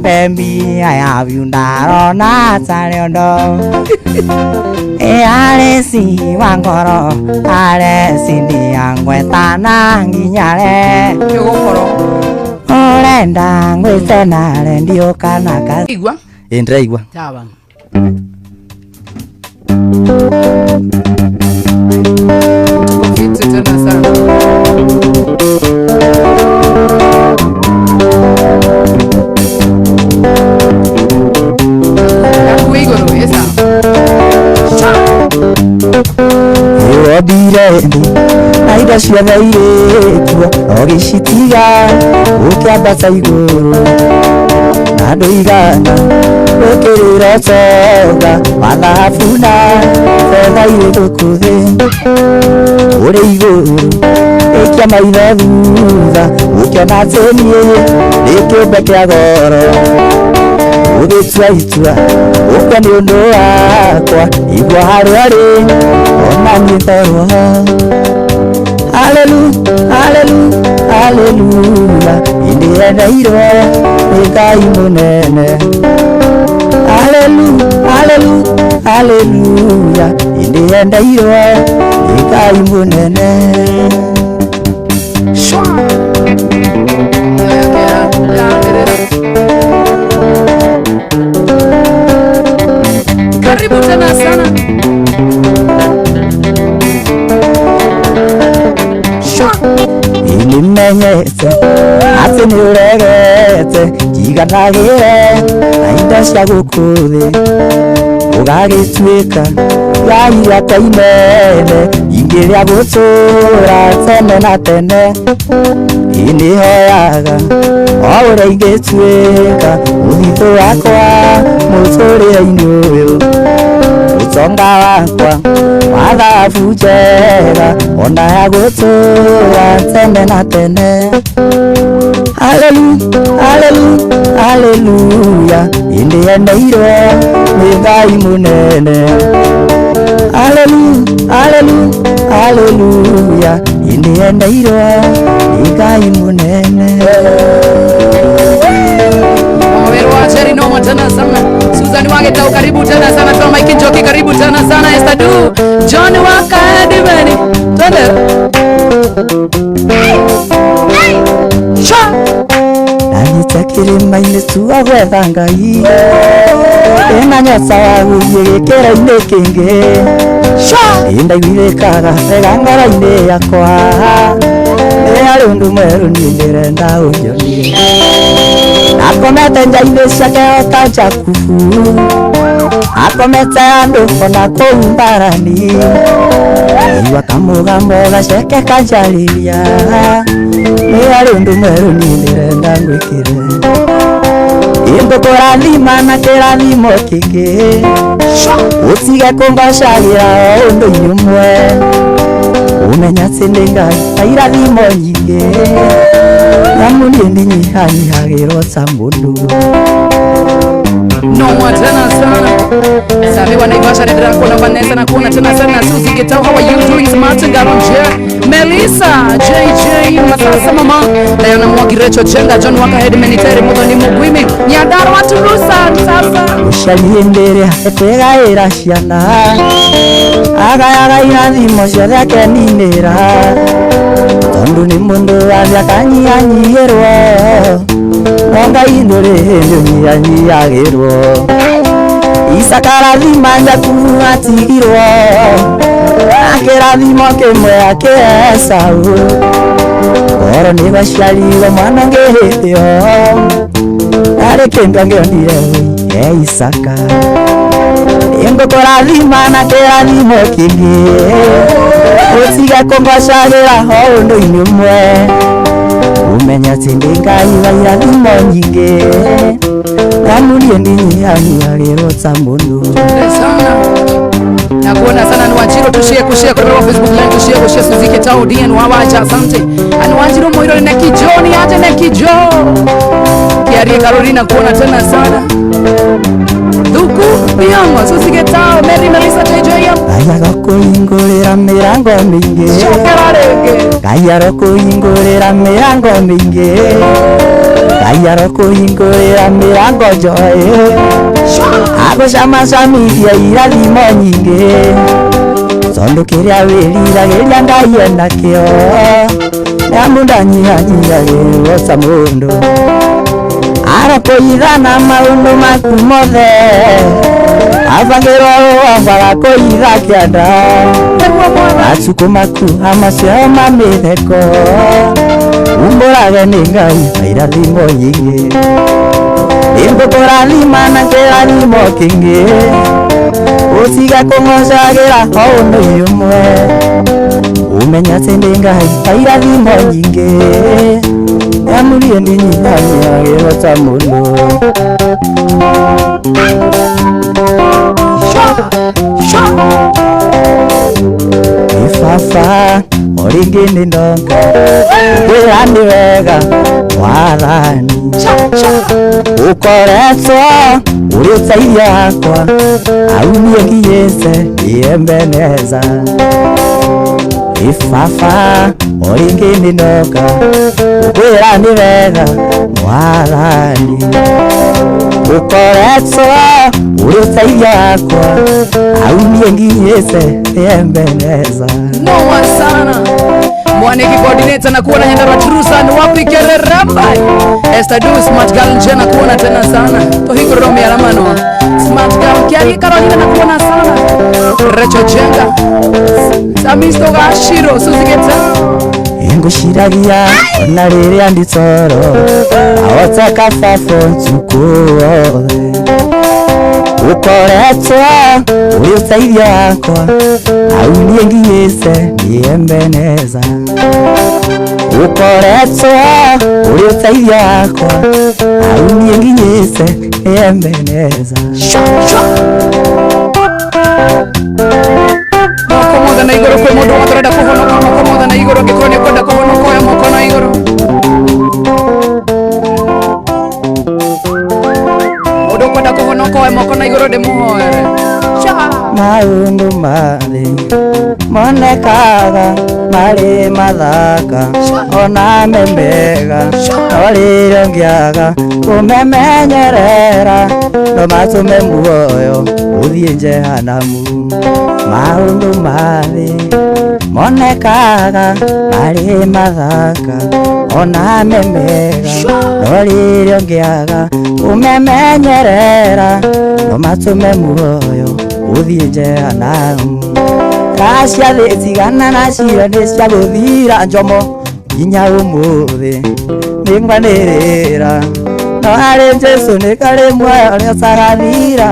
baby, I have you now, not Salado. Alesi wangoro, alesi ndiangwetana nginyale. Olenda ngwetena ndio kanaka. Igwa? Endra igwa. Sawa. Kitu tena sana. Kakuigoro, esa. Yo direndi, aida ciothe irĩkuo ogĩcitiga ũkĩambata igũrũ na andũ igana ũkĩrĩra ũtonga wa thahabu na betha irĩ gũkũ thĩ ũrĩ igũrũ ĩkia maitho thutha ũkĩona atĩ niĩ nĩ kĩũmbe kĩa goro ũgĩtua itua ũka nĩ ũndũ wakwa igua harĩa rĩ ona niĩ ndorwo ho. Hallelujah, hallelujah, hallelujah, indiendeirwo nĩ Ngai mũnene. Hallelujah, hallelujah, hallelujah, indiendeirwo nĩ Ngai mũnene. Karibu tena sana. Inimenyete atĩ nĩ ũregete jiganagĩre na indo cia gũkũ thĩ ũgagĩtuĩka Ngai rĩakwa inene ingĩrĩa gũtũũra tene na tene. Nĩhoyaga o ũrĩa ingĩtuĩka ũthithũ wakwa mũtũrĩre-inĩ ũyũ ũtonga wakwa wa thahabu njega ona ya gũtũũra tene na tene. Hallelujah, hallelujah, hallelujah, indiendeirwo nĩ Ngai mũnene. Hallelujah, hallelujah, hallelujah, indiendeirwo nĩ Ngai mũnene. Wawerwa Jerry Noma tena sana. Susan Wangeta karibu tena sana. Tom Mike Njoki karibu tena sana. Esther Du, John Wakadibeni. Twende. Sha. Nanyita kĩrĩma-inĩ tua gwetha Ngai ĩna nyoca wa gũthiĩ gĩkĩro-inĩ kĩngĩ. Ndaiguithĩkaga wega ngoro-inĩ yakwa nĩ harĩ ũndũ mwerũ niĩ ndĩrenda ũnyonie. Akomete nja-inĩ ciake ta Jakubu akomete andũ ona kũu mbarani igua kamũgambo gaceke kanjarĩria nĩ harĩ ũndũ mwerũ niĩ ndĩrenda ngwĩkĩre. Indũkũrathima na kĩrathimo kĩngĩ ũtige kũngocagĩra o ũndũ-inĩ ũmwe ũmenya atĩ nĩ Ngai na irathimo nyingĩ na mũniĩ ndinyihanyihagĩrwo ta mũndũ. Noma tena sana. Sabiwa Naivasha ndio kuna Vanessa na kuona tena sana. Suzy Getao, how are you doing? Martin Garonje, Melissa, JJ, Masasa mama, Diana Mwagirecho Chenga, John Wakahedi Meniteri, Mudoni Mugwimi, Nyadaro Waturusa, sasa. Ushaliendere etegaira ciana. Aga irathimo ciothe akeninĩra. Tondu nĩ mũndũ wathia kanyihanyihĩrwo. Ngai ndũrĩ hĩndĩ ũnyihanyihagĩrwo. Isaka rathima Jakubu atigirwo. Akĩrathimo kĩmwe ake Esaũ. Oro nĩ gwaciarirwo mwana ũngĩ hĩndĩ ĩyo. Narĩ kĩndũ angĩonire Isaka. Indũkũrathima na kĩrathimo kĩngĩ ũtige kũngocagĩra o ũndũ-inĩ ũmwe ũmenya atĩ ndĩ Ngai wa irathimo nyingĩ na mũniĩ ndinyihanyihagĩrwo ta mũndũ. Na kuona sana ni Wanjiru tushie kushia kwa Facebook live tushie kushia Suzy Getao DN wawaja asante. Ani Wanjiru moiro na kijoni aje na kijo. Kiarie Carolina kuona tena sana. Duku Biyongo Suzy Getao Mary Melissa JJ. Aya gakũhingũrĩra mĩrango mĩingĩ. Shokararege. Aya gakũhingũrĩra mĩrango mĩingĩ. Ngai arokũhingũrĩra mĩrango njoĩ agũcamacamithia irathimo nyingĩ tondũ kĩrĩa wĩriragĩria Ngai enakĩo nĩamu ndanyihanyihagĩrwo ta mũndũ arakũithana maũndũ maku mothe abangĩrwo rũamba kũitha kĩanda matukũ maku amacio ma mĩtheko umbũrage nĩ Ngai na irathimo nyingĩ nĩngũkũrathima na kĩrathimo kĩngĩ ũtige kũng'ocagĩra o ũndũ ũmwe umenya atĩ nĩ Ngai na irathimo nyingĩ nĩamurie ndinyihanyihagĩrwo ta mũndũ Baba o rĩngĩ nĩ ndoka ngwĩra nĩ wega Mwathani ũkoretwo ũrĩ ũteithio wakwa au niĩ nginyĩte Ebeneza Baba o rĩngĩ nĩ ndoka ngwĩra nĩ wega Mwathani ũkoretwo ũrĩ ũteithio wakwa au niĩ nginyĩte Ebeneza Noa sana Mwaniki coordinator na kuona Nyandarua Trusan wapi Kereramba Esther Du Smart Girl njena kuona tena sana Tohiko Romi ya Ramano Smart Girl Kiari Carolina na kuona sana Recho Jenga Samisto Gashiro Suzy Geta Ngushiragia ona rĩrĩa nditoro awataka fafo ntukuothe ũkoretwo ũrĩ ũteithio wakwa au niĩ nginyĩte Ebeneza ũkoretwo ũrĩ ũteithio wakwa au niĩ nginyĩte Ebeneza Mokomoda na igoro kwa mũndũ wakorenda kũhonoka mokomoda na igoro ngĩkorwo kwenda kũhonoka oya moko na igoro mũndũ kwenda kũhonoka oya moko na igoro ndĩmũhoere maũndũ marĩ monekaga marĩ mathaka ona memega no rĩrĩa ngĩaga kũmemenyerera no matũme muoyo ũthiĩ Jehanamu maũndũ marĩ monekaga marĩ mathaka ona memega no rĩrĩa ngĩaga kũmemenyerera no matũme muoyo ũthiĩ Jehanamu Racia thĩ tigana nacio nĩ cia gũthira njomo nginya ũmũthĩ nĩngwanĩrĩra no harĩ Jesũ nĩ karĩ muoyo ũrĩa ũtagathira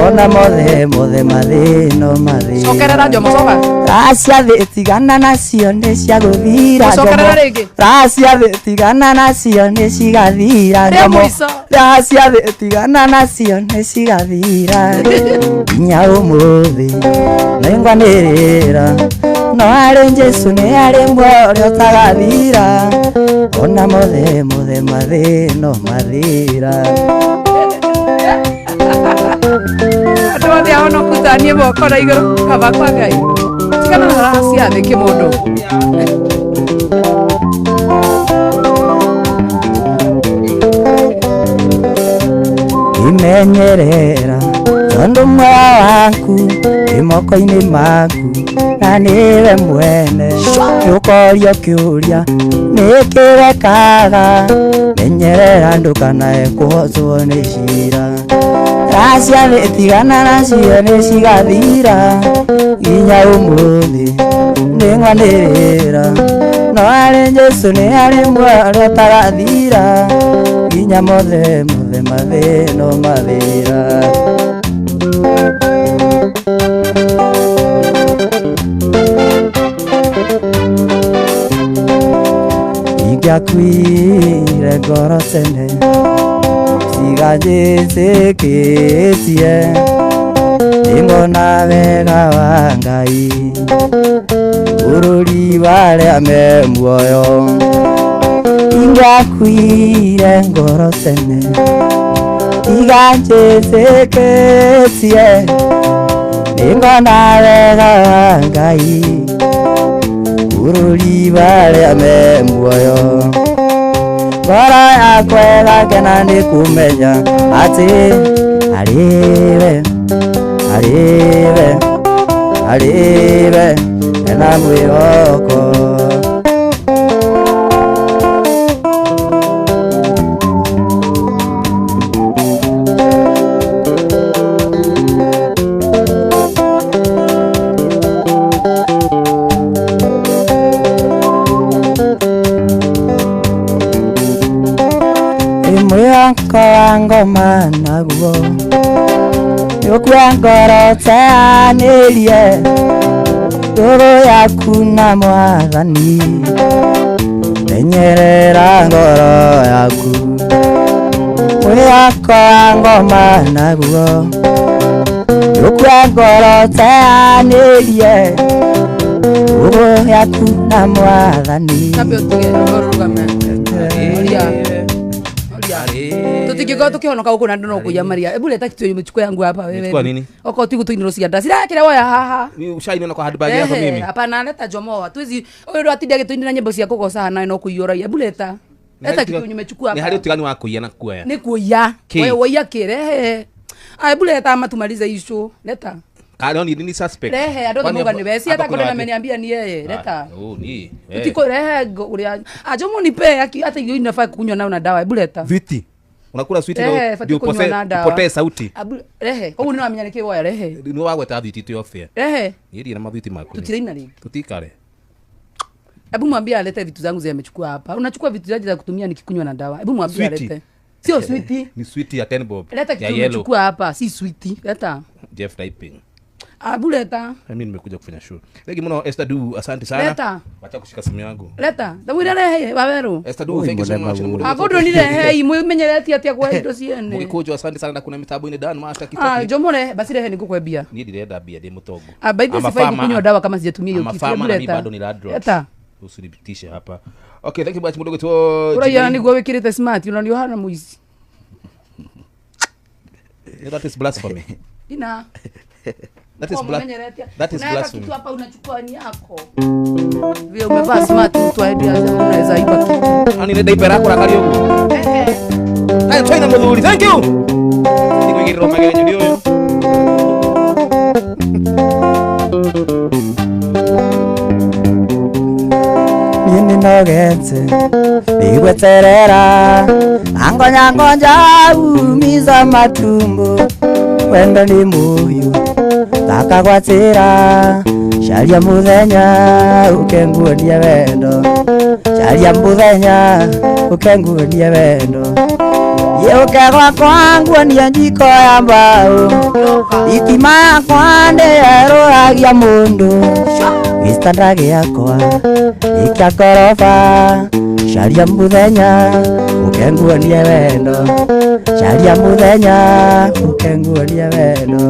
ona mothe mathĩno mathĩ Cokerera njomo coka Racia thĩ tigana nacio nĩ cia gũthira njomo Racia thĩ tigana nacio nĩ cigathira njomo Racia thĩ tigana nacio nĩ cigathira nginya ũmũthĩ nĩngwanĩrĩra no harĩ Jesũ nĩ harĩ muoyo ũrĩa ũtagathira ona mothe mathĩno mathira andũ othe ahonokutanie moko na igũrũ kaba kwa Ngai tigana na Racia thĩ kĩmũndũ imenyerera tondũ muoyo waku wĩ moko-inĩ maku na nĩwe mwene nĩũkorio kĩũria nĩkĩ wekaga menyerera ndũkanae kũhotwo nĩ ciira Racia thĩ tigana nacio nĩ cigathira nginya ũmũthĩ nĩngwanĩrĩra no harĩ Jesũ nĩ harĩ muoyo ũrĩa ũtagathira nginya mothe mathĩno mathira Ingakuire ngoro tene tiga njĩtĩkĩtie nĩngona wega wa Ngai bũrũri wa arĩa me muoyo ingakuire ngoro tene tiga njĩtĩkĩtie nĩngona wega wa Ngai bũrũri wa arĩa me muoyo ngoro yakwa ĩgakena nĩ kumenya atĩ arĩwe ena mwĩhoko. Mwĩhoko wa ngoma naguo yũkua ngoro teanĩrie ndũgũ yaku na Mwathani menyerera ngoro yaku. Mwĩhoko wa ngoma naguo yũkua ngoro teanĩrie ndũgũ yaku na Mwathani. Tutikiko tukihonoka huko na ndono kuya Maria. Ebu leta kitu imechukua yangu hapa wewe. Chukua nini? Oko tigu tu indiro sianda. Sira kile waya haha. Ni ushainiona kwa handbag yako mimi. Hapana leta jomoa. Tuzi wewe ndo atidia kitu indina nyembo cia kugosa hana no kuiyora. Ebu leta. Leta kitu nimechukua hapa. Ni hali utigani wa kuya na kuya. Ni kuya. Wewe waya kire. Ebu leta ama tumalize issue. Leta. Kale ni suspect. Lehe ado munga ni besi hata kwa ameniambia ni yeye. Leta. Oh ni. Utiko lehe ulia. Ajomo nipe hata hiyo inafaa kunywa nao na dawa. Ebu leta. Viti. Unakula sweet ndio upotee sauti. Rehe, kwa nini wamenyanikia waya rehe? Ni wagweta thiti tu ofia. Rehe. Yiri na mathiti mako. Tutiraina ligi. Tutikare. Hebu mwambie alete vitu zangu zimechukua hapa. Unachukua vitu zaje za kutumia nikikunywa na dawa. Hebu mwambie alete. Sio sweet. Ni sweet ya 10 bob. Leta kitu nimechukua hapa, si sweet. Leta. Jeff typing. Leta. Mimi nimekuja kufanya show. Thank you Esther Du, asante sana. Leta. Wacha kushika simu yangu. Leta. Tawira lehe baberu. Esther Du, thank you so much. Akodo ni lehe, mwemenyereti atia kwa hiyo siene. Mukikojo asante sana na kuna mitabu ine Dan Master Kitaki. Jomone basi lehe nikukwebia. Ni direda bia de mutogo. Baidhi sifai kunywa dawa kama sijatumia hiyo kitu. Leta. Bado ni ladro. Leta. Usinipitishe hapa. Okay, thank you much mudogo to. Ura ni gwe kirete smart, unani hana muizi. That is blasphemy. Ina. That is blasphemy. Kitu hapa unachukua ni yako. Wewe umevaa smart mtu idea unaweza iba kitu. Ani ndio ipera kwa kali huko. Na tena mzuri. Thank you. Nikuigiri Roma gani ndio. Nini nogete igweterera angonja umiza matumbo wendo ni muyu takagwatira sharia muthenya ukenguonia wendo sharia muthenya ukenguonia wendo yeuke kwanguonia njiko ya mbao itima yakwa ndĩyerũragia mũndũ gĩtanda gĩakwa gĩkĩa ngoroba caria mũthenya ũkenguonie wendo caria mũthenya ũkenguonie wendo.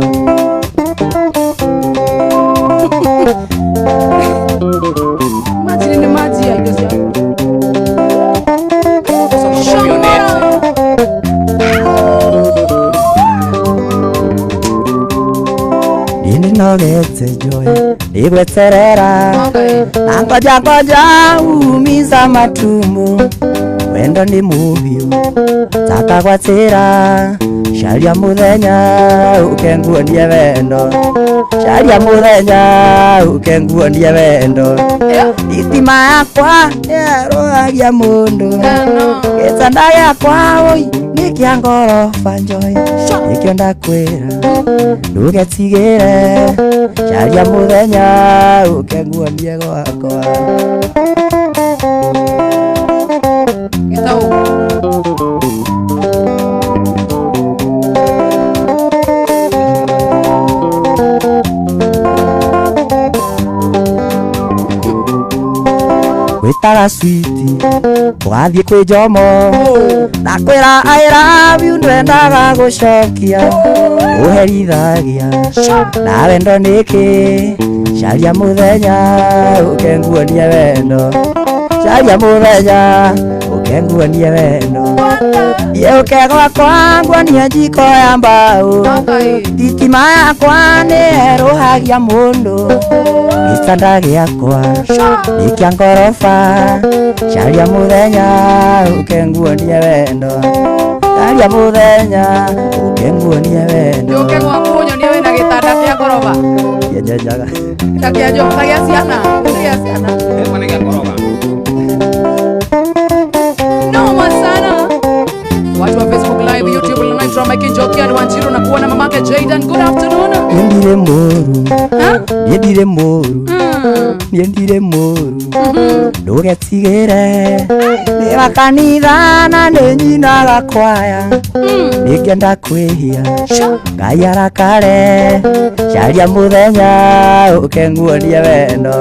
Maji ni maji ya idosi yako. Nini nogete joy igweterera nangoja umiza matumbo wendo ni muhiu takagwatira sharia muthenya ukenguonie wendo sharia muthenya ukenguonie wendo itima yakwa yerũragia mũndũ gĩtanda gĩakwa oi nĩkĩa ngoroba njoe nĩkĩo ndakwĩra ndũgetigĩre sharia muthenya ukenguonie gwakwa. Wĩtaga switi wathiĩ kwĩ Jomo ndakwĩra I love you ndwendaga gũcokia ũherithagia na wendo nĩkĩ caria mũthenya ũkenguonie wendo caria mũthenya ũkenguonie wendo. Yeuke gwakwa ngwania jiko ya mbao thitima yakwa nĩ eruhagia mũndũ gĩtanda gĩakwa nĩ kĩa ngoroba caria mũthenya ũkenguonie wendo caria mũthenya ũkenguonie wendo Yũke gwaku nyonie wĩna gĩtanda kĩa ngoroba kĩenjenjaga gĩa ciana gĩa ciana Mwana gĩa ngoroba. noma sana. Watu wa Facebook live, YouTube live, from Mike Njoki and Wanjiru na kuona mamake Jayden. Good afternoon. Niendire mũru Huh? niendire mũru niendire mũru ndũgetigĩre nĩ wa kanitha na nĩ nyinaga kwaya nĩngĩenda kwĩhia Ngai arakare caria mũthenya ũkenguonie wendo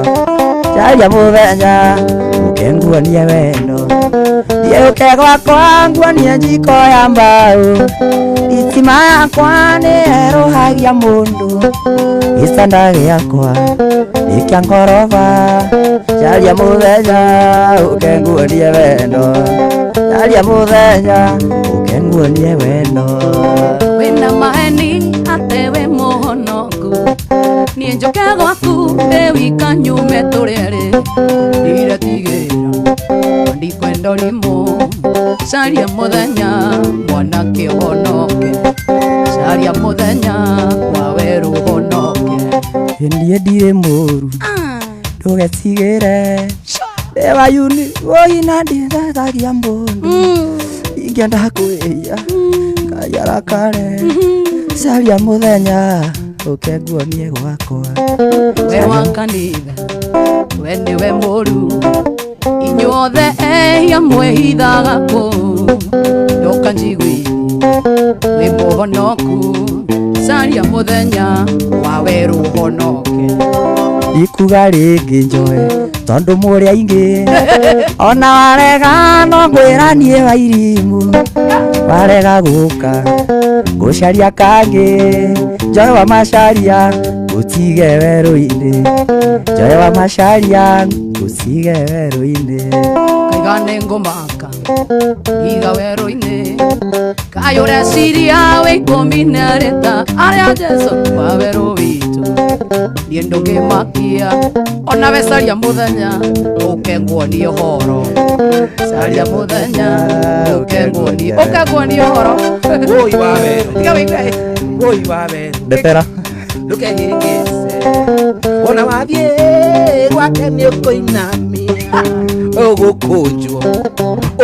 caria mũthenya ũkenguonie wendo Yeuke gwakwa nguonie jiko ya mbao thitima yakwa nĩ eruhagia mũndũ gĩtanda gĩakwa nĩ kĩa ngoroba caria mũthenya ũkenguonie wendo caria mũthenya ũkenguonie wendo Wĩna maheni atewe mũhonoku niĩ njoke gwaku ndĩ wika nyume tũrĩerĩ ndiretigĩra ndikwenda ũrimũ caria mũthenya mwanake ũhonoke caria mũthenya wa werũ ũhonoke ndiendire mũru ndũgetigĩre ndĩ wa yuni woina ndĩtharia mũndũ ingĩenda kwĩhia Ngai arakare caria mũthenya ũkenguonie gwakwa we wa kanitha we nĩwe mũru inyuothe ehia mwĩhithaga kũu ndoka njiguithie wĩ mũhonoku caria mũthenya wa werũ ũhonoke ikuga rĩngĩ njoe tondũ mũrĩ aingĩ ona warega no ngwĩra niĩ wa irimũ warega gũka ngũcaria kangĩ njoe wa macaria ngũtige werũ-inĩ njoe wa macaria ngũtige werũ-inĩ kaiga nĩ ngũmaka iga werũ-inĩ kaĩ ũreciria wĩ ikũmi na rĩta arĩa Jesu wa werũ witũ niĩ ndũngĩmakia ona we caria mũthenya ũkenguonie ũhoro caria mũthenya ũkenguonie ũhoro Woi wa wendo. tiga wĩigwe Woi wa wendo. ndetera Ndũkehĩngĩce. Ona wathiĩ gwake nĩ ũkũinamia ũgũkũnjwo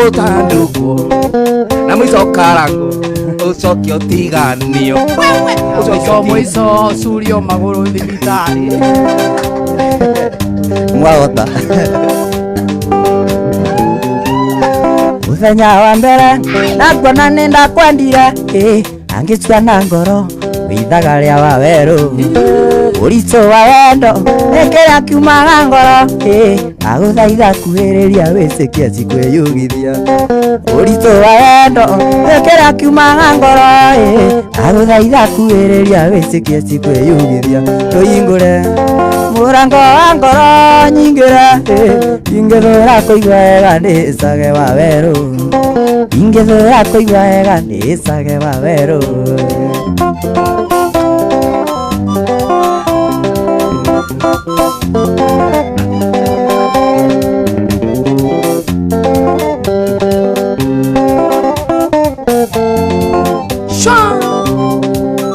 ũtandũkwo na mũico ũkaragwo ũcoke ũtiganio mũico curio magũrũ thibitarĩ mwahota mũthenya wa mbere ndakuona nĩ ndakwendire angĩtua na ngoro wĩithaga rĩa wa werũ ũritũ wa wendo nĩ kĩrĩa kiumaga ngoro agũthaitha kuhĩrĩria wĩtĩkie cikwĩyugithia ũritũ wa wendo nĩ kĩrĩa kiumaga ngoro agũthaitha kuhĩrĩria wĩtĩkie cikwĩyugithia tũhingũre mũrango wa ngoro nyingĩre ingĩthũra kũigua wega nĩcage wa werũ ingĩthũra kũigua wega nĩcage wa werũ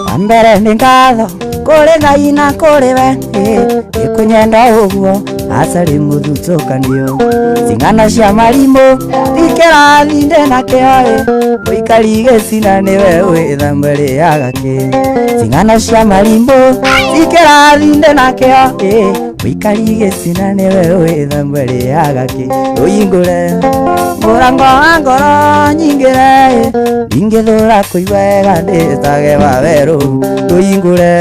wambere nĩ ngatho kũrĩ Ngai na kũrĩ we gĩkũnyenda ũguo acarĩ mũthutũkanio cing'ano cia marimũ thikĩrathi ndĩ na kĩo mũikari gĩcina nĩwe wĩthambe rĩaga kĩ cing'ano cia marimũ thikĩrathi ndĩ na kĩo mũikari gĩcina nĩwe wĩthambe rĩaga kĩ ũhingũre mũrango wa ngoro nyingĩre ingĩthũra kũigua wega ndĩcage wa werũ tũhingũre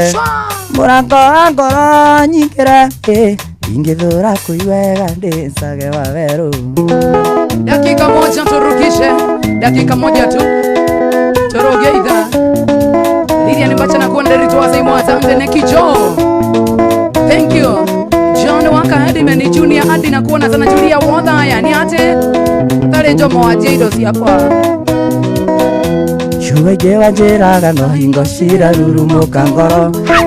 mũrango wa ngoro nyingĩre ingĩthũra kũigua wega ndĩcage wa werũ dakika moja turukishe dakika moja tu turuge idha Lilian Mbachana kuonderi tuwase mwata mdene kijo thank you John Waka hadi meni junior hadi na kuona sana Julia Wodha ya ni ate tale jomo wa Jado siapa Andũ wanjĩraga no hingo cirarurumũka ngoro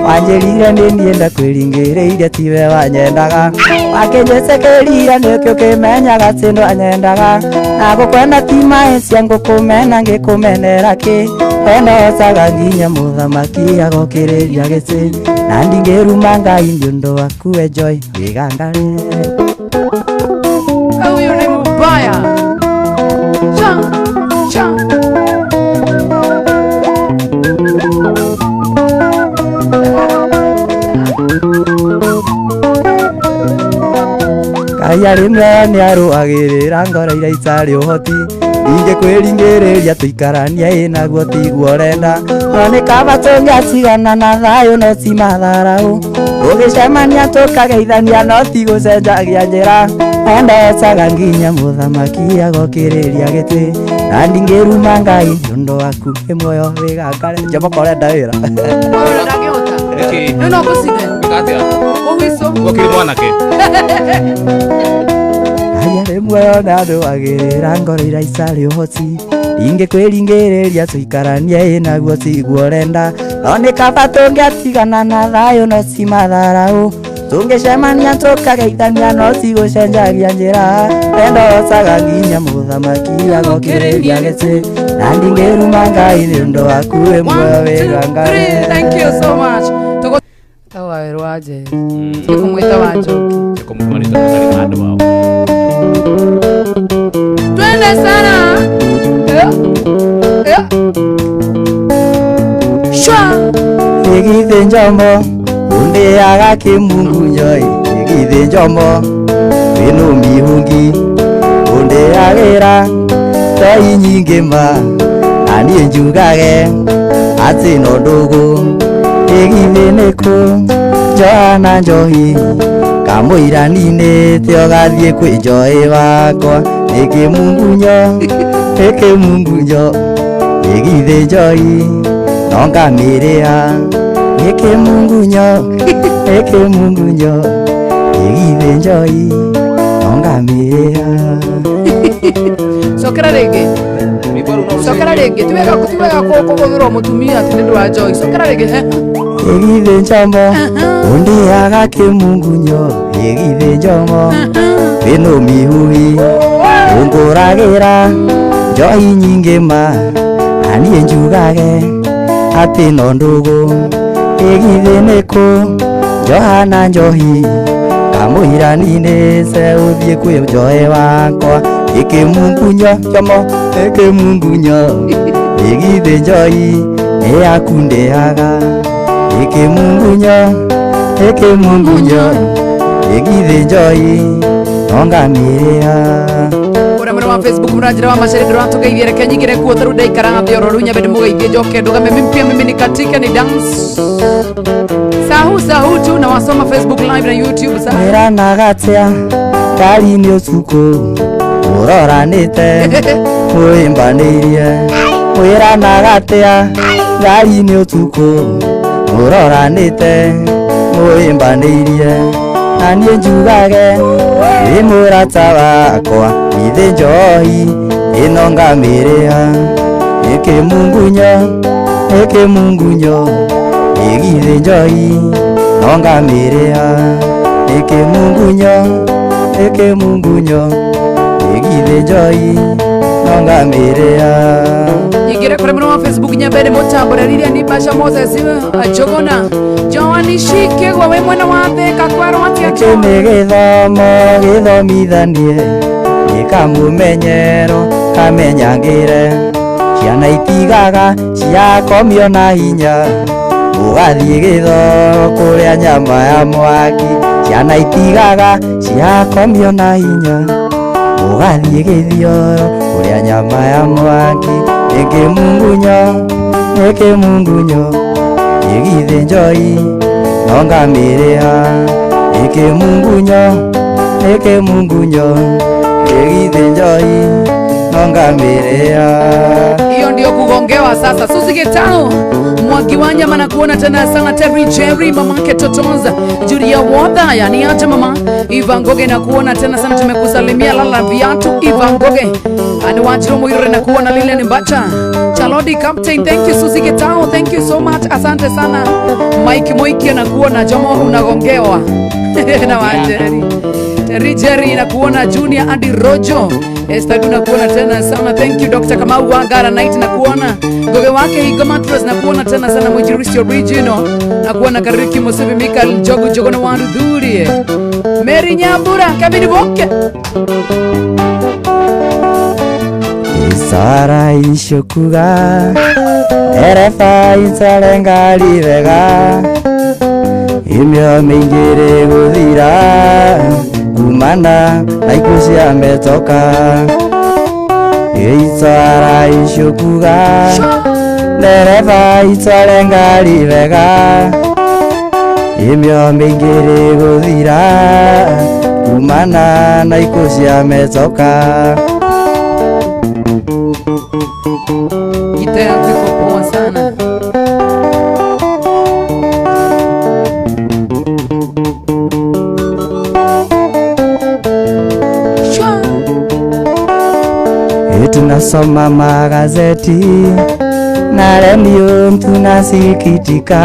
wanjĩrire nĩ niĩ ndakwĩringĩrĩire tiwe wanyendaga wakĩnjĩcekĩrire nĩkĩo kĩmenyaga atĩ ndwanyendaga na gũkwenda ti maĩ cia ngũkũmena ngĩkũmenera kĩ enocaga nginya mũthamaki agokĩrĩria gĩtĩ na ndingĩruma Ngai nĩ ũndũ waku Joy wĩgangare. Huyu ni mbaya. Cha cha. Ngai rĩmwe nĩ arũagĩrĩra ngoro iria itarĩ ũhoti ingĩkwĩringĩrĩria tũikarania ĩnaguo tiguo ũrenda no nĩ kaba tũngĩatigana na thayũ no ti matharaũ ũgĩcemania tũkageithania no ti gũcenjagia njĩra endecaga nginya mũthamaki agokĩrĩria gĩtĩ na ndingĩruma Ngai nĩ ũndũ waku wĩ muoyo wĩgangare. Njomoko ũrenda wĩra Nĩ no gũcine ũgĩco Wakiri mwanake Ngai rĩmwe nĩ arũagĩrĩra ngoro iria itarĩ ũhoti ingĩkwĩringĩrĩria tũikarania ĩnaguo tiguo ũrenda no nĩ kaba tũngĩatigana na thayũ no ti matharaũ tũngĩcemania tũkageithania no ti gũcenjagia njĩra endocaga nginya mũthamaki agokĩrĩria gĩtĩ na ndingĩruma Ngai nĩ ũndũ waku wĩ muoyo wĩgangare. Thank you so much. Tawaĩrwo aje kũmwĩta wa Njoki Kumumanita mutari mando wao twende sana shwa Igithe njomo undeaga kĩmungunyoi igithe njomo wĩnũ mihungi undeagĩra toi nyingĩ ma na niĩ njugage atĩ no ndũgũ igithe nĩkũ Johana Njohi kamũira ninĩte ũgathiĩ kwĩ Njoĩ wakwa nĩ kĩmungunyo igithe Njohi no ngamĩrĩa nĩ kĩmungunyo igithe Njohi no ngamĩrĩa. Cokera rĩngĩ tiwega kũgũthĩrwo mũtumia atĩ nĩ ũndũ wa Njohi. Cokera rĩngĩ igithe njomo undeaga kĩmungunyo igithe njomo wĩnũ mihuhi ũngũragĩra Njohi nyingĩ ma na niĩ njugage atĩ no ndũgũ igithe nĩkũ Johana Njohi kamũira ninĩte ũthiĩ kwĩ Njoĩ wakwa ĩkĩmungunyo njomo ĩkĩmungunyo igithe Njohi nĩ yaku ndĩaga ĩkĩmungunyo igithe Njohi no ngamĩrĩa. ũrĩa mwena wa Facebook mranjĩra wa Macharia ndĩratũgeithia reke nyingĩre kuo tarũ ndaikara thĩ oro rĩu nyambe ndĩmũgeithie njoke ndũgame mpya mimi nikatike ni dance sahu tu na wasoma Facebook live na YouTube sahu wĩranaga atĩa ngari-inĩ ũtukũ ũroranĩte mwĩmbanĩirie wĩranaga atĩa ngari-inĩ ũtukũ ũroranĩte mwĩmbanĩirie na niĩ njugage wĩ mũrata wakwa ithe Njohi ĩno ngamĩrĩa ĩkĩmungunyo igithe Njohi no ngamĩrĩa ĩkĩmungunyo igithe Njohi no ngamĩrĩa. nyingĩre kũrĩ mwena wa Facebook nyambe ndĩmũtambũrĩrie ni Basha Moses Njogona Joani Shikĩgwa wĩ mwena wa Thĩka kwerwo atĩa nĩ gĩthomo gĩthomithanie gĩkamũmenyero kamenyagĩre ciana itigaga ciakomio na hinya ũgathiĩ gĩthoro kũrĩa nyama ya mwaki ciana itigaga ciakomio na hinya ũgathiĩ gĩthioro kũrĩa nyama ya mwaki ĩkĩmungunyo igithe Njohi no ngamĩrĩa ĩkĩmungunyo igithe Njohi no gonga miria. Hiyo ndio kugongewa sasa. Suzi Getao, Mwangi wa Nyama na kuona tena sana. Terry Jerry, mamake Totonza, Julia Wodha, yani aje mama. Iva Ngoge na kuona tena sana, tumekusalimia lala viatu. Iva Ngoge, ani wajiro mwire na kuona lile ni Mbacha. Chalodi Captain, thank you Suzi Getao, thank you so much, asante sana. Mike Moiki na kuona Jomo unagongewa. Na wajeri. Terry Jerry na kuona Junior Adi Rojo. Esther na kuona tena sana. Thank you Dr. Kamau Wangara Night na kuona. Goge wake Higo Mattress na kuona tena sana. Mwinjilisti Original na kuona. Kariki Musibi Mikael Jogo Jogo na Wandu Dhuri. Mary Nyambura Kabini Boke. Isara ishokuga erefa isalengali vega imyo mingire guthira kumana naikusi ametoka. Isara ishokuga erefa isalengali vega imyo mingire guthira kumana naikusi ametoka. Gita yako iko poa sana. Tunasoma magazeti na redio tunasikitika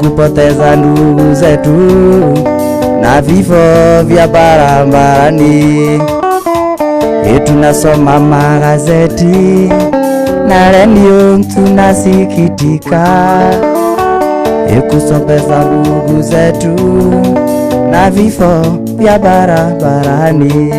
kupoteza ndugu zetu na vifo vya barabarani. Tunasoma magazeti na redio tunasikitika kupoteza ndugu zetu na vifo vya barabarani.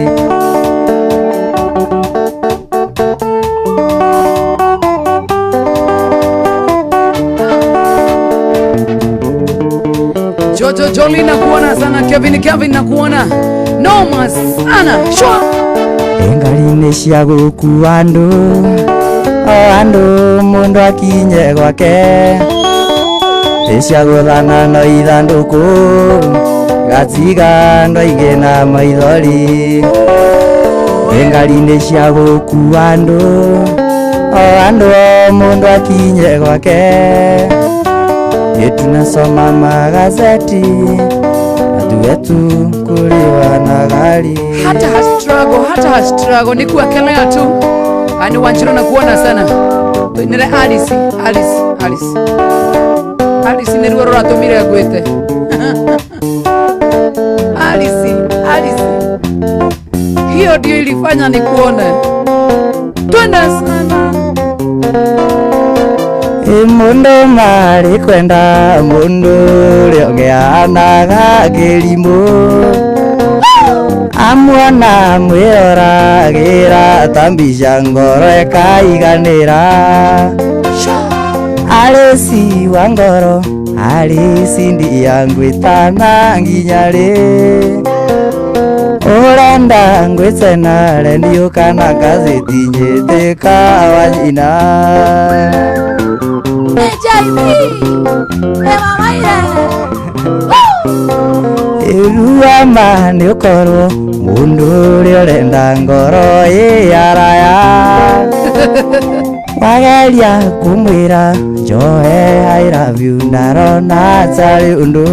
Jojo Joli na kuona sana. Kevin na kuona. Noma sana. Shwa. Engaline cia gukua andu mundu akinye gwake cia guthana no ithanduku gatiga ndo igena maithori. Engaline cia gukua andu mundu akinye gwake. Tunasoma magazeti atuwetu kuliwa na gari. Hata hastruggle ni kuwekelea tu. Ani Wanjiro na kuona sana. Nile Alice ni ruoro ratumire gwete. Alice. Hiyo ndio ilifanya ni kuone. Twenda sana. Mundu mari kwenda mundu riongeanaga kĩrimũ amwana mwĩroragira tambica ngoro ĩkaiganĩra. Alice wa ngoro Alice ndia ngwĩtana nginya rĩ urenda ngwĩcena redio kana gazeti njĩtĩka wa nyina. Irua ni ukorwo mundu uria urenda ngoro iyaraya wageria kumwira njoe I love you ndarona tari undu.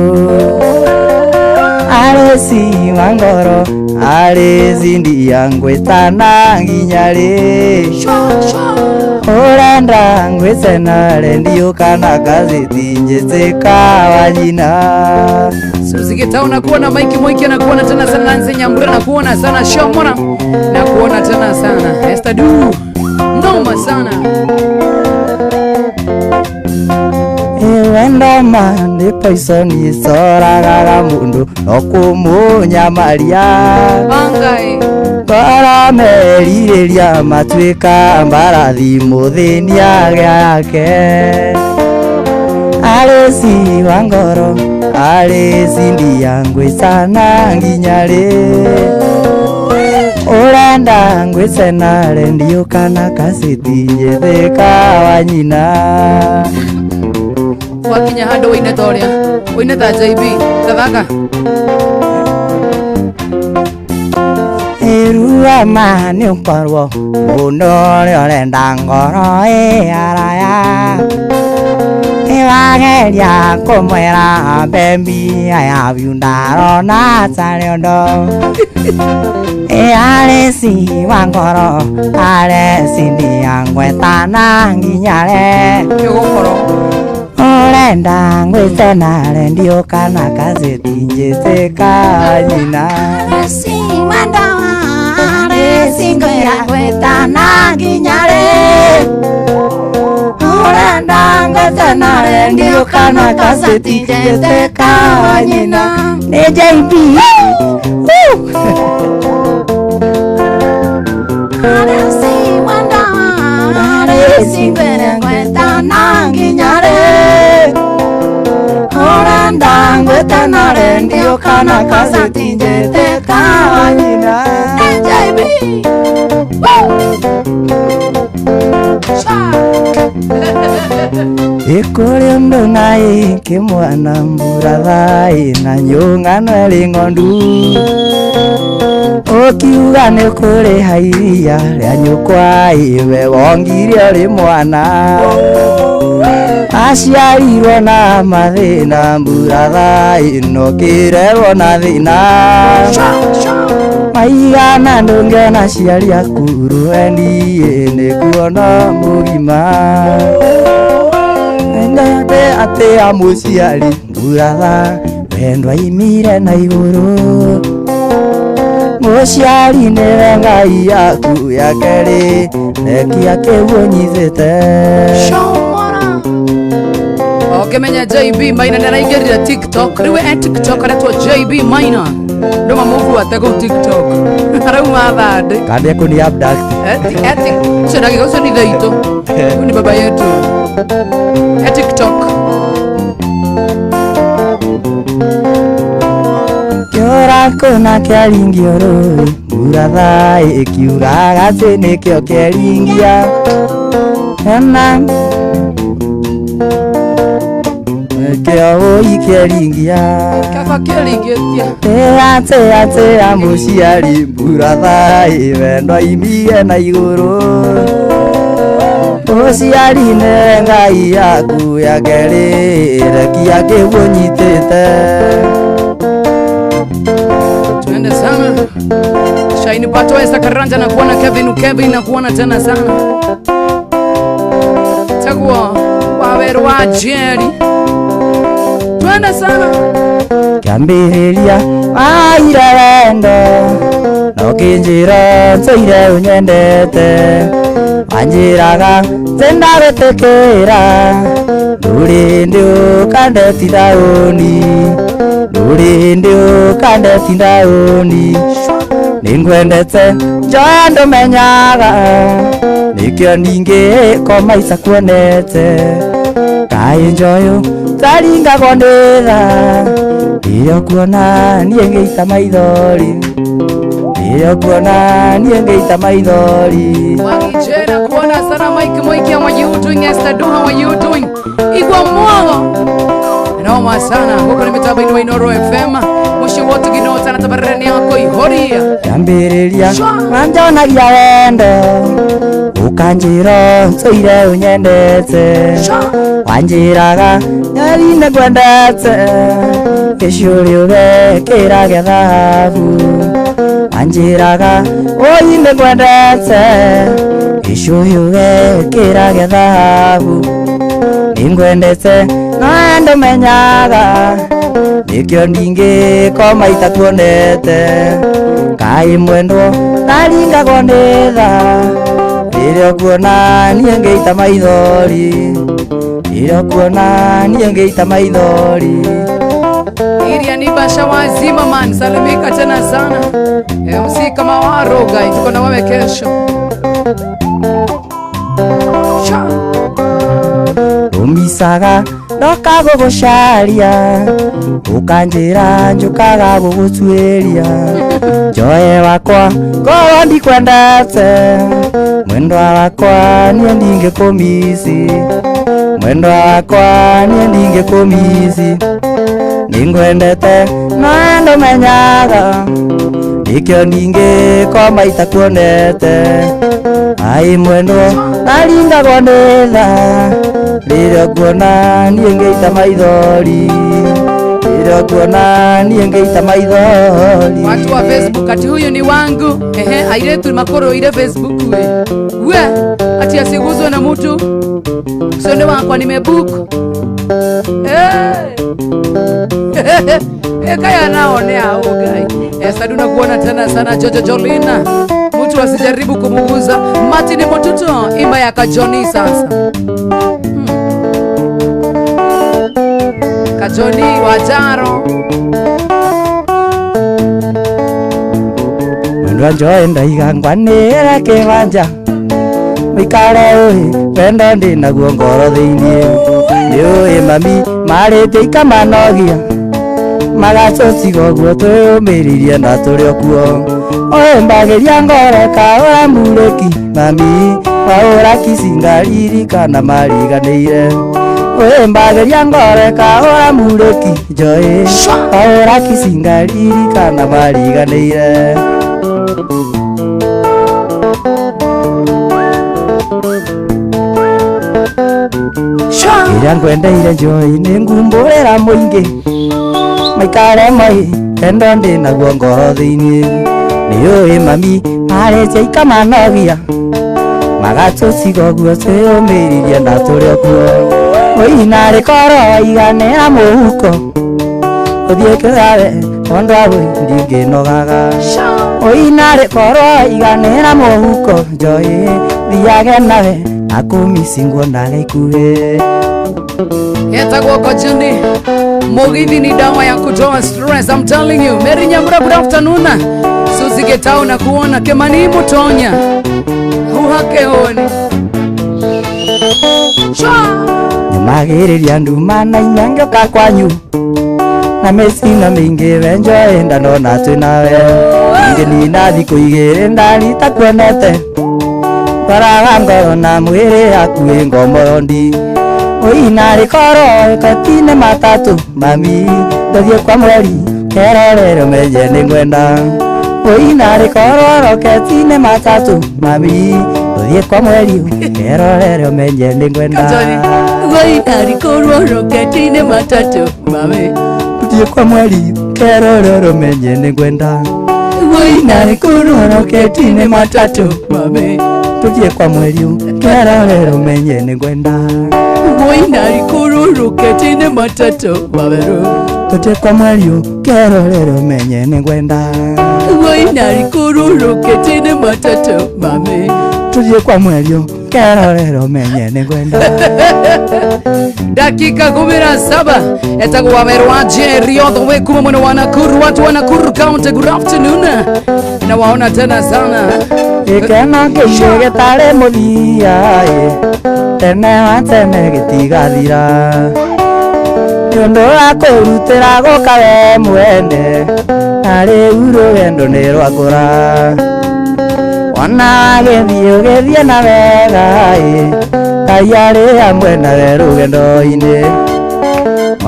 Alice wa ngoro Alice ndia ngwĩtana nginya rĩ urenda ngwĩcena redio kana gazeti njĩtĩka wa nyina. Suzi Getao na kuona. Mike Moiki na kuona tena sana. Nancy Nyambura na kuona sana. Shomona na kuona tena sana. Esther Du noma sana. Wenda mani poison isoragaga mundu no kumunyamaria. Angai Bara meririria matuika mbarathi muthinia yake. Alice wa ngoro Alice ndia ngwĩcana nginya rĩ urenda ngwĩcena redio kana gazeti njĩtĩka wa nyina. wakinya handu wine toria wine ta JB tathaka. Irua Urama ni ukorwo Muno ni orenda ngoro araya Ewageria kumwera baby I have you ndarona sariondo Aresi wangoro Aresi ndiangwetana nginyare Yogokoro Orenda ngwetenare ndiokana gazeti njiteka nyina Aresi wandawa Aresi ngwetana nginyare Orenda ngwetenare ndiokana gazeti njiteka nyina Ni JB Aresi wandawa Aresi ngwetana nginyare Orenda ngwetenare ndiokana gazeti njiteka nyina Ni JB Ikuri undu na iki mwana mburatha ina nyung'ano eri ng'ondu Ukiuga ni kuri hairia ria nyukwa iwe wongire uri mwana Aciarirwo na mathina mburatha ino kirerwo na thina Maigana ndungiona ciari aku ruendi ni kuona mugima Ndate ate amuciari mburatha wendwa imire na iguru Muciari niwe Ngai yaku ya keri rekia kiugo nyithite Okimenya JB Maina naraingirira TikTok riwe TikTok aretwo JB Maina Ndoma muvu atego TikTok Arauma thande Kambia kuni abduct Sio gauso ni dhaito Ni baba yetu TikTok Kiora kuna kiaringio roi Mburatha ikiuga gati nikio kiaringia Hena Kio ikiaringia Kaka kiaringia Ate amuciari mburatha wendwa imie na iguru Muciari ni Ngai yaku ya keri rekia kiugo nyithite Tuende sana Shaini Pato Esa Karanja na kuona Kevin na kuona tena sana Takuwa waweru wa Jerry Tuende sana Kiambiriria wairerendo No kinjira nsoire unyendete Wanjiraga zendabetekera Ndurindi ukandeti ndaoni Ndurindi ukandeti ndaoni Ningwendete njoya ndumenyaga Nikio ningi komaica kuonete Kai njoyo taringagwo nditha Iyo kuona nie ngeita maithori Iyo kuona nie ngeita maithori Wangijena kuona sana Mike Moiki how are you doing Esther Do how are you doing Igwa mwago Noma sana Huko nimetaba inuwa Inoro FM Mushi wotu ginota na tabarani yako ihoria Kiambiriria wanjonagia wendo Ukanjiro nsoire unyendete Wanjiraga nyarine gwendete Gicuri ugekira gethabu Wanjiraga oine gwendete Gicuri ugekira gethabu Ningwendete no ndumenyaga Nikio ndingi komaita tuonete Kai mwendwo naringagwo nditha Iyo kuona nie ngeita maithori Iyo kuona nie ngeita maithori Iria ni basha wazima man Salimika tena sana MC kama waro guys Tuko na wewe kesho Umisaga ndoka gugucaria Ukanjira njukaga gugutuiria Njoye wakwa ngoro ndikwendete Mwendwa wakwa nie ndingĩkũmisi Mwendwa wakwa nie ndingĩkũmisi Ningwendete no ndũmenyaga ikyo ninge kwa maita kuonete ai mwendo naringagwo nĩ tha rĩrĩa kuona niĩ ngĩita maithori rĩrĩa kuona niĩ ngĩita maithori. Watu wa Facebook ati huyu ni wangu. Airetu makoro ile Facebook we ati asiguzwe na mtu sio ni wako nimebook. Kaya naonea ugai. Saduna kuona tena sana Jojo Jolina. Mtu asijaribu kumuguza. Martin Motuto imba ya Kajoni sasa. Kajoni Wajaro. Mwendwa njoe ndaigangwanĩra kĩwanja mũikare ũĩ wendo ndĩ naguo ngoro thĩinĩ nĩũĩ mami marĩte ikamanogia magacũciga ũguo twĩyũmĩririe na tũrĩ okuo ũĩ mbagĩria ngoro kaũra murĩki mami waũra kicingaririkana mariganĩire ũĩ mbagĩria ngoro kaũra murĩki njoĩ waũra kicingaririkana mariganĩire. Ĩrĩa ngwendeire njoĩ nĩ ngumbũrĩra mũingĩ maikare moi wendo ndĩ naguo ngoro thĩinĩ nĩũĩ mami marĩte ikamanogia magacũciga ũguo twĩyũmĩririe na tũrĩ okuo ũi narĩ koro iganĩra mũhuko ũthiĩ kĩrawe ondo awĩ ndingĩnogaga ũi narĩ koro iganĩra mũhuko njoĩ thiage nawe akumicingwo nawe ikuhĩ. Yetagwo Kajoni Mugithi ni dawa ya kutoa stress. I'm telling you. Mary Nyamura, good afternoon. Suzi Getao na kuona Kemani Mutonya uhake honi nyamagĩrĩria nduma na inyangĩoka kwanyu na mĩcina mĩingĩ wenjo enda nona twĩ nawe ingĩ nina thikũ igĩrĩ ndarita kuonete twaraga ngoro na mwĩrĩ hakuhĩ ngomorondi ũi narĩ koro katine matatũ mami ndũthiĩ kwa mweri kerorere menye nĩ ngwenda ũi narĩ koro roketine matatũ mami ndũthiĩ kwa mweri kerorere menye nĩ ngwenda ũi narĩ koro roketine matatũ mami ndũthiĩ kwa mweri kerorere menye nĩ ngwenda ũi narĩ koro roketine matatũ mami ndũthiĩ kwa mweri kerorere menye nĩ ngwenda Wainari kuru ketine matatu babero tũthiĩ kwa mweri kerorere menye nĩ ngwenda Wainari kuru ketine matatu mame tũthiĩ kwa mweri kerorere menye nĩ ngwenda. Dakika 17 etagwo Wameru wa Jerry all the way kuma mwena wa Nakuru. Watu wa Nakuru County, good afternoon. Na waona tena sana Ikena kĩiũ gĩtarĩ mũthia tene wa tene gĩtigathira nĩũndũ wa kwĩrutĩra gũka we mwene na rĩu rũgendo nĩ rwakũra ona gĩthiĩ ũgĩthiĩ na wega Ngai arĩ hamwe nawe rũgendo-inĩ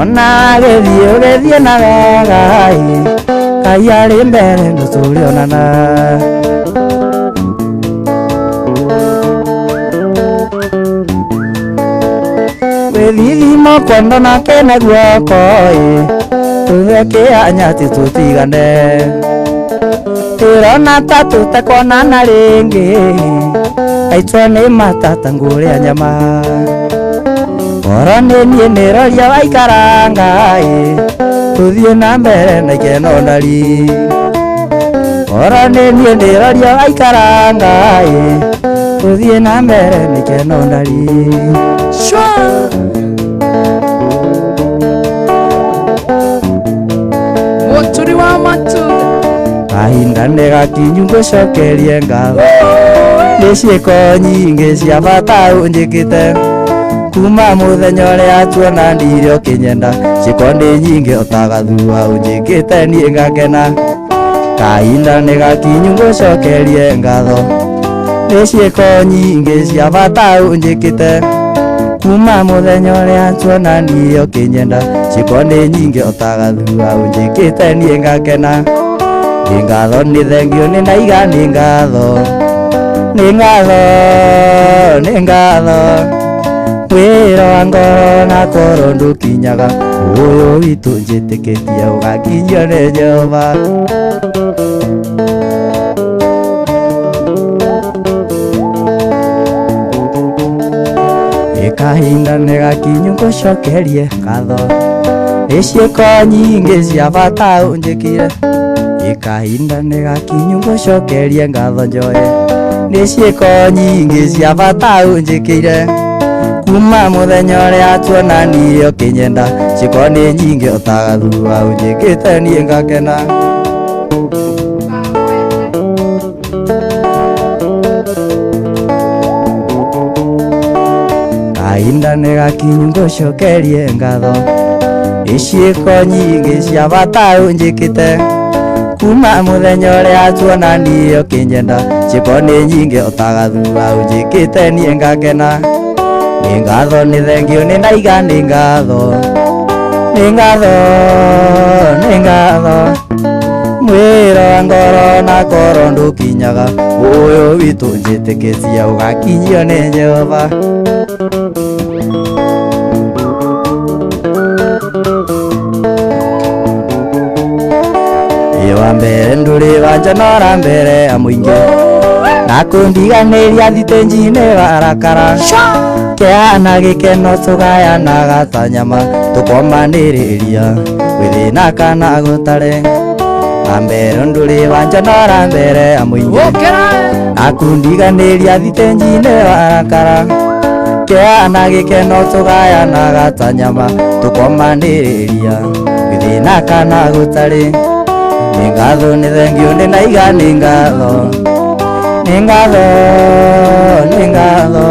ona gĩthiĩ ũgĩthiĩ na wega Ngai arĩ mbere nĩtũrĩonana. Wĩthithimo kwenda nake na guoko tũtheke anyati tũtigane tũrona ta tũtekonana rĩngĩ aitwo nĩ matata ngũrĩa nyama oro nĩ niĩ nĩroria waikaranga tũthiĩ na mbere na ikeno ndari oro nĩ niĩ nĩroria waikaranga tũthiĩ na mbere na ikeno ndari. Muturi wa matunda kahinda nĩ gakinyu ngũcokerie ngatho nĩ ciĩko nyingĩ cia bata ũnjĩkĩte kuma mũthenya ũrĩa tuonanire ũkĩnyenda ciĩko nĩ nyingĩ ũtagathuha ũnjĩkĩte niĩ ngakena kahinda nĩ gakinyu ngũcokerie ngatho nĩ ciĩko nyingĩ cia bata ũnjĩkĩte kuma mũthenya ũrĩa tuonanire ũkĩnyenda ciĩko nĩ nyingĩ ũtagathuha ũnjĩkĩte niĩ ngakena nĩ ngatho nĩ thengio nĩ ndaiga nĩ ngatho nĩ ngatho nĩ ngatho wĩra wa ngoro na koro ndũkinyaga ũyũ witũ njĩtĩkĩtie ũgakinyio nĩ Jehova kahinda nĩ gakinyu ngũcokerie ngatho ciĩko nyingĩ cia bata ũnjĩkire kahinda nĩ gakinyu ngũcokerie ngatho njoye nĩ ciĩko nyingĩ cia bata ũnjĩkire kuma mũthenya ũrĩa tuonanirie ũkĩnyenda ciĩko nĩ nyingĩ ũtagathuura ũnjĩkĩte niĩ ngakena kahinda nĩ gakinyu ngũcokerie ngatho ciĩko nyingĩ cia bata ũnjĩkĩte kuma mũthenya ũrĩa tuonanirie ũkĩnyenda ciĩko nĩ nyingĩ ũtagathuura ũnjĩkĩte niĩ ngakena nĩ ngatho nĩ thengio nĩ ndaiga nĩ ngatho nĩ ngatho nĩ ngatho mwĩra wa ngoro na koro ndũkinyaga ũyũ witũ njĩtĩkĩtie ũgakinyio nĩ Jehova wa mbere ndũrĩ wanjonora mbere ya mũingĩ na kũndiganĩria thitĩnji-inĩ warakara kĩana gĩkeno tũgayanaga ta nyama tũkomanĩrĩria gwĩthĩna kana gũtarĩ wa mbere ndũrĩ wanjonora mbere ya mũingĩ na kũndiganĩria thitĩnji-inĩ warakara kĩana gĩkeno tũgayanaga ta nyama tũkomanĩrĩria gwĩthĩna kana gũtarĩ nĩ ngatho nĩ thengio nĩ ndaiga nĩ ngatho nĩ ngatho nĩ ngatho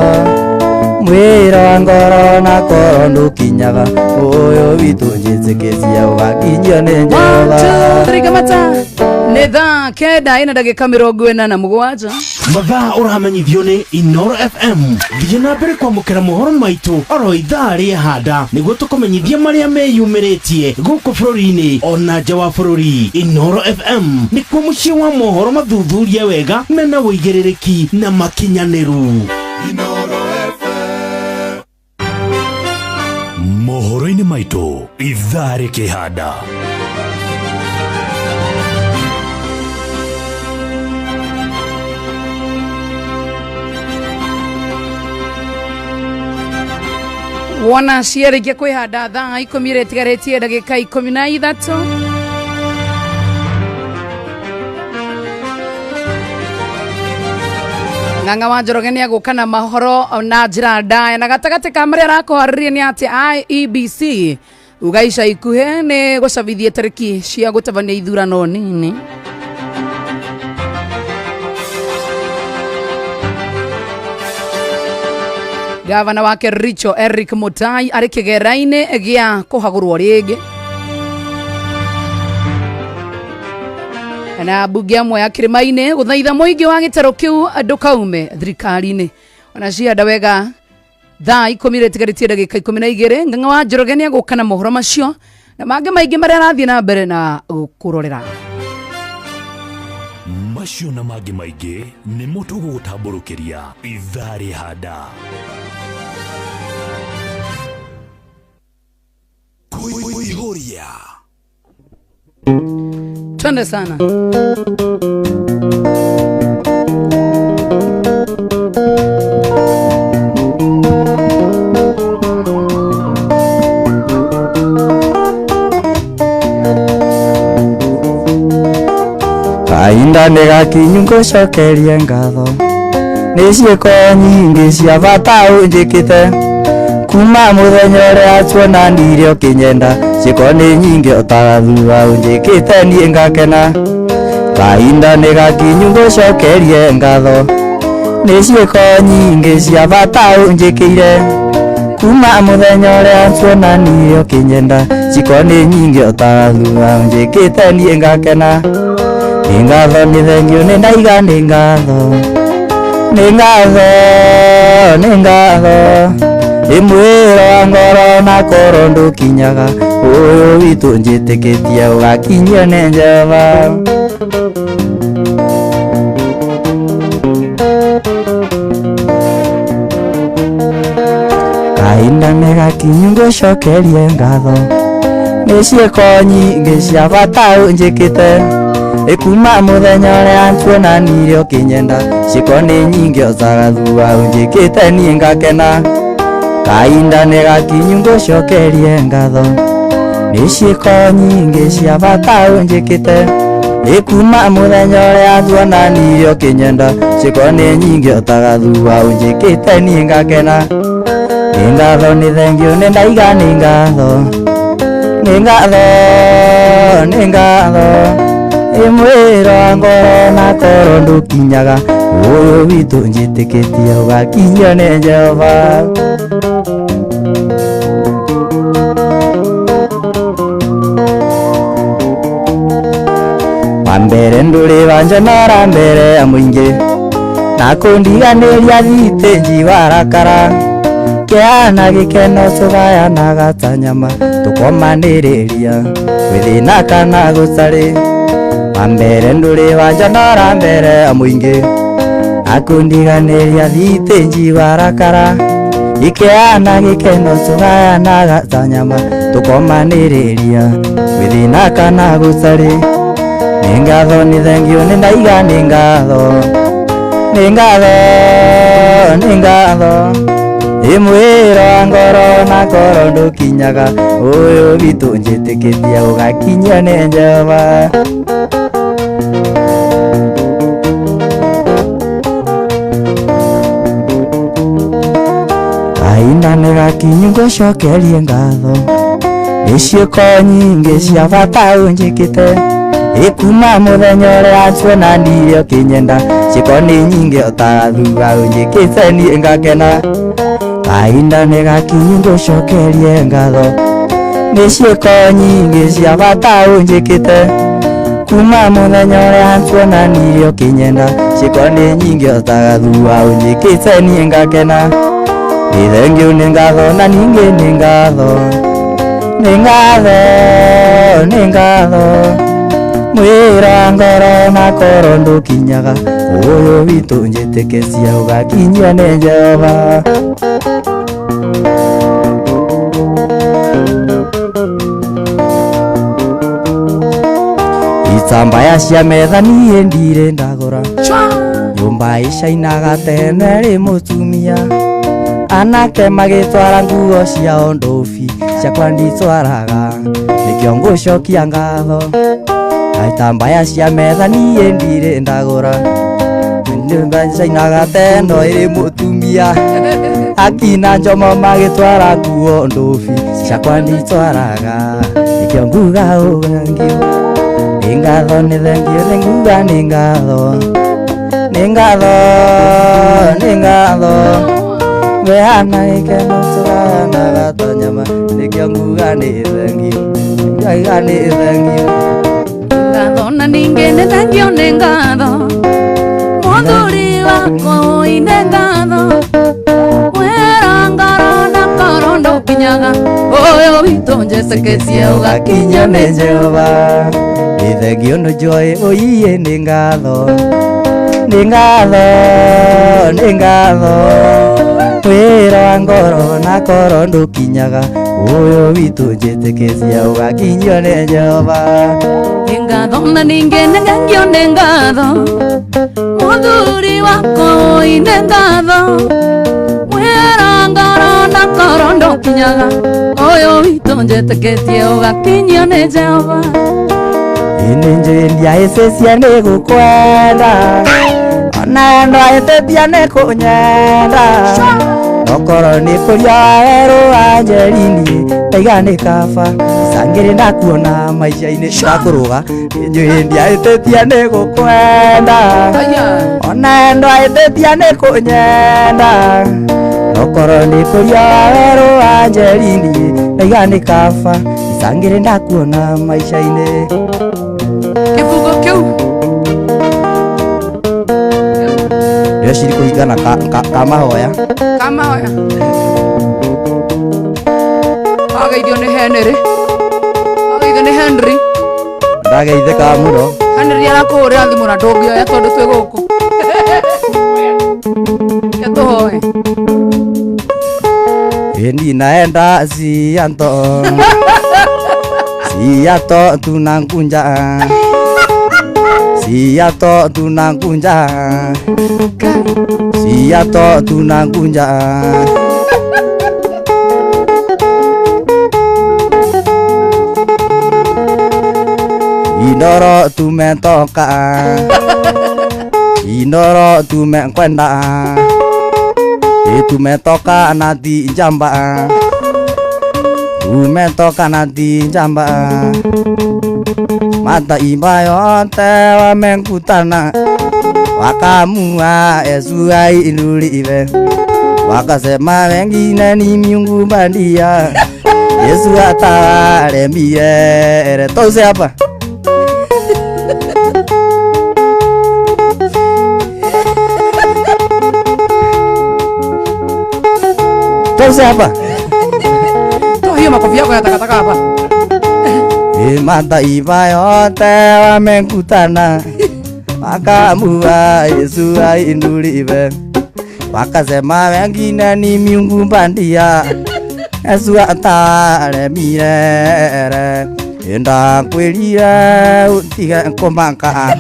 mwĩra wa ngoro na koro ndũkinyaga ũyũ witũ njĩtĩkĩtie ũgakinyio nĩ Jehova nĩ thaa kenda ĩna ndagĩka 47 mathaa ũramenyithio nĩ Inooro FM thiĩ na mbere kwamũkĩra mohoro maitũ oro ithaa rĩhanda nĩguo tũkũmenyithia marĩa meyumĩrĩtie gũkũ bũrũri-inĩ ona nja wa bũrũri Inooro FM nĩkuo mũciĩ wa mohoro mathuthurie wega mena wũigĩrĩrĩki na makinyanĩru Inooro FM mohoro-inĩ maitũ ithaa rĩkĩhanda wona ciarĩkia kwĩhanda thaa 10 ĩtigarĩtie ndagĩka 13 Ng'ang'a wa Njoroge nĩ agũka na mahoro na njĩra ndaya na gatagatĩ ka marĩa arakũharĩria nĩ atĩ IEBC uga ica ikuhĩ nĩ gũcabithia tarĩki cia gũtabania ithurano nini Gavana wa Kericho Eric Mutai arĩ kĩgera-inĩ gĩa kũhagũrwo rĩngĩ na mbunge amwe ya Kĩrĩma-inĩ gũthaitha mũingĩ wa gĩtarũ kĩu ndũkaume thirikari-inĩ ona cianda wega thaa 10 ĩtigarĩtie ndagĩka 12 Ng'ang'a wa Njoroge nĩ agũka na mohoro macio na mangĩ maingĩ marĩa arathiĩ na mbere na kũrorera macio na mangĩ maingĩ nĩ mũtũgũgũtambũrũkĩria ithaa rĩhanda kuihuria twende sana kahinda nĩ gakinyu ngũcokerie ngatho nĩ ciĩko nyingĩ cia bata ũnjĩkĩte kuma mũthenya ũrĩa tuonanirie ũkĩnyenda ciĩko nĩ nyingĩ ũtagathuura ũnjĩkĩte niĩ ngakena kahinda nĩ gakinyu ngũcokerie ngatho nĩ ciĩko nyingĩ cia bata ũnjĩkĩire kuma mũthenya ũrĩa tuonanirie ũkĩnyenda ciĩko nĩ nyingĩ ũtagathuura ũnjĩkĩte niĩ ngakena nĩ ngatho nĩ thengio nĩ ndaiga nĩ ngatho nĩ ngatho nĩ ngatho mwĩra wa ngoro na koro ndũkinyaga ũyũ witũ njĩtĩkĩtie ũgakinyio nĩ Jehova kahinda nĩ gakinyu ngũcokerie ngatho nĩ ciĩko nyingĩ cia bata ũnjĩkĩte ĩkuma mũthenya ũrĩa tuonanirie ũkĩnyenda ciĩko nĩ nyingĩ otaga thutha ũnjĩkĩte niĩ ngakena kahinda nĩ gakinyu ngũcokerie ngatho nĩ ciĩko nyingĩ cia bata ũnjĩkĩte ĩkuma mũthenya ũrĩa tuonanirie ũkĩnyenda ciĩko nĩ nyingĩ otaga thutha ũnjĩkĩte niĩ ngakena nĩ ngatho nĩ thengio nĩ ndaiga nĩ ngatho nĩ ngatho nĩ ngatho ĩmwĩro wa ngoro na koro ndũkinyaga ũyũ witũ njĩtĩkĩtie ũgakinyio nĩ Jehova wambere ndũrĩ wanjonora mbere ya mũingĩ na kũndiganĩria thitĩnji warakara kĩana gĩkeno tũgayanaga ta nyama tũkomanĩrĩria gwĩthĩna kana gũtarĩ wambere ndũrĩ wanjonora mbere ya mũingĩ na kũndiganĩria thitĩnji warakara ikĩana gĩkeno tũgayanaga ta nyama tũkomanĩrĩria gwĩthĩna kana gũtarĩ nĩ ngatho nĩ thengio nĩ ndaiga nĩ ngatho nĩ ngatho nĩ ngatho ĩmwĩro wa ngoro na koro ndũkinyaga ũyũ witũ njĩtĩkĩtie ũgakinyio nĩ Jehova kahinda nĩ gakinyu ngũcokerie ngatho nĩ ciĩko nyingĩ cia bata ũnjĩkĩte ĩkuma mũthenya ũrĩa tuonanirie ũkĩnyenda ciĩko nĩ nyingĩ otaga thutha ũnjĩkĩte niĩ ngakena kahinda nĩ gakinyu ngũcokerie ngatho nĩ ciĩko nyingĩ cia bata ũnjĩkĩte kuma mũthenya ũrĩa tuonanirie ũkĩnyenda ciĩko nĩ nyingĩ otaga thutha ũnjĩkĩte niĩ ngakena nĩ thengio nĩ ngatho na ningĩ nĩ ngatho nĩ ngatho nĩ ngatho mwĩra ngoro na koro ndũkinyaga ũyũ witũ njĩtĩkĩtie ũgakinyio nĩ Jehova itambaya cia metha niĩ ndirĩ ndagũra nyũmba icainaga tene rĩ mũtumia anake magĩtwara nguo ciao ndũbi ciakwa nditwaraga nĩkĩo ngũcokia ngatho itambaya cia metha niĩ ndirĩ ndagũra nyũmba icainaga tene rĩ mũtumia akina njomo magĩtwara nguo ndũbi ciakwa nditwaraga nĩkĩo nguga ũgangio nĩ ngatho nĩ thengio nĩ nguga nĩ ngatho nĩ ngatho nĩ ngatho wehana ikeno tũgayanaga ta nyama nĩkĩo nguga nĩ thengio ngaiga nĩ thengio ngatho na ningĩ nĩ thengio nĩ ngatho mũthuri wakwa ũine ngatho wĩra ngoro na koro ndũkinyaga ũyũ witũ njĩtĩkĩtie ũgakinyio nĩ Jehova nĩ thengio nĩ njoĩ ũiye nĩ ngatho nĩ ngatho nĩ ngatho wĩra wa ngoro na koro ndũkinyaga ũyũ witũ njĩtĩkĩtie ũgakinyio nĩ Jehova nĩ ngatho na ningĩ nĩ thengio nĩ ngatho mũthuri wakwa ũine ngatho wĩra ngoro na koro ndũkinyaga ũyũ witũ njĩtĩkĩtie ũgakinyio nĩ Jehova nĩ njĩria ĩcĩcia nĩ gũkwenda ona endo aĩtĩtia nĩ kũnyenda nokorwo nĩ kũria werũ wa Njeri-inĩ ndaiga nĩ kaba icangĩrĩ ndakuona maica-inĩ ndakũrũga njĩria aĩtĩtia nĩ gũkwenda ona endo aĩtĩtia nĩ kũnyenda nokorwo nĩ kũria werũ wa Njeri-inĩ ndaiga nĩ kaba icangĩrĩ ndakuona maica-inĩ kĩbungo kĩu rĩo ciri kũhingana ka mahoya ageithio nĩ Henry Arageitheka muno. Aniria rako ria thimu na ndongio ya tondu twi guku. Yatoe. Ini naenda sianto. Siato tunangkunja. Siato tunangkunja. Siato tunangkunja. Indoro tumetoka. Indoro tumekwenda. Tumetoka nati jamba. Tumetoka nati jamba. Mata imba yote wamekutana. Wakamua Yesu ainuliwe. Wakasema wengine ni miungu bandia. Yesu atawalemie. Tose hapa. Tose hapa. Toa hiyo makofi yako ya takataka hapa. Mataifa yote wamekutana. Wakamua Yesu ainuliwe. Wakasema wengine ni miungu bandia. Yesu atawalemie. Enda kwelira utige komaka.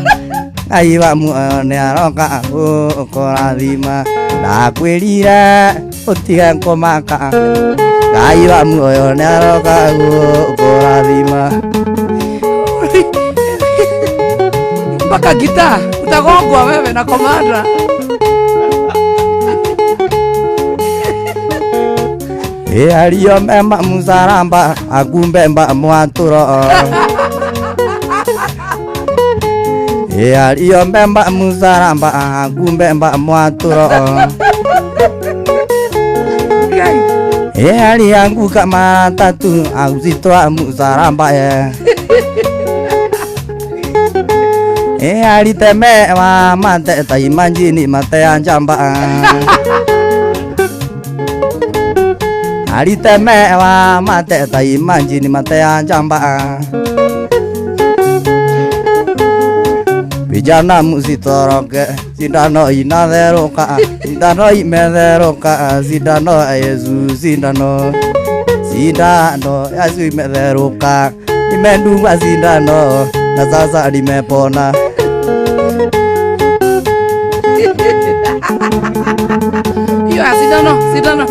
Ngai wa muone aroka ukurathima. Ndakwelira utige komaka. Ngai wa muone aroka ukurathima. Mpaka gitaa utagongwa wewe na komanda. Aliyo memba musaramba akumbemba mwaturo. Aliyo memba musaramba akumbemba mwaturo. Alianguka mara tatu auzitoa musaramba. Alitemewa mate taimanjini mate ya njamba. Alitemewa mate taimanjini mate ya njamba. Vijana musitoroke, sindano inatheruka, sindano imetheruka, sindano ya Yesu, sindano. Sindano ya Yesu imetheruka, imendungwa sindano, na sasa nimepona. Hiyo sindano.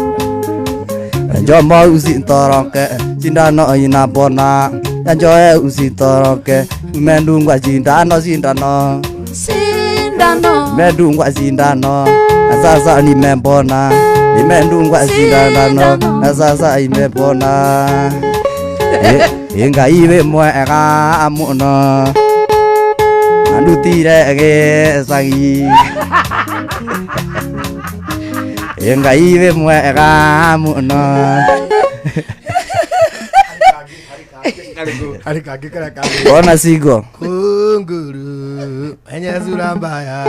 Njomo usitoroke, sindano inapona. Njoe usitoroke, imendungwa sindano. Imendungwa sindano, na sasa nimepona. Imendungwa sindano, na sasa imepona. Ngai we mwega muno. Andutire gicagi. Ngai we mwega muno. Ona sigo Kunguru enye sura mbaya.